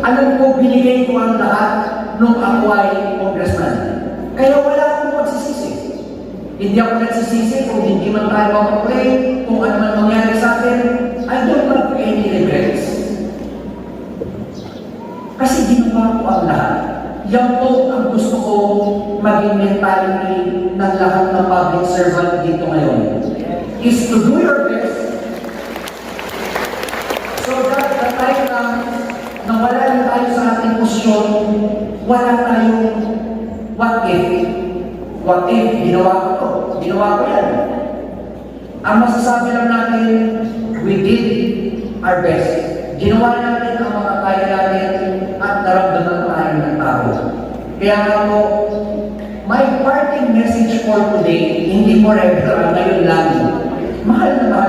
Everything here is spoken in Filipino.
alam ko, binigay ko ang lahat nung ako ay congressman. Kaya wala akong pagsisisi. Hindi ako nagsisisi kung hindi man tayo mapapray, kung ano man mangyari sa atin. I don't have any regrets. Kasi ginawa ko ang lahat. Yan po ang gusto ko maging mentality ng lahat ng public servant dito ngayon. Is to do your best so that the time na wala na tayo sa ating posisyon, wala tayong what if. What if, ginawa ko to, ginawa ko yan. Ang masasabi lang natin, we did our best. Ginawa natin ang mga kaya natin at naramdaman tayo ng tao. Kaya nga po, my parting message for today, hindi forever, ngayon lang. Mahal na mahal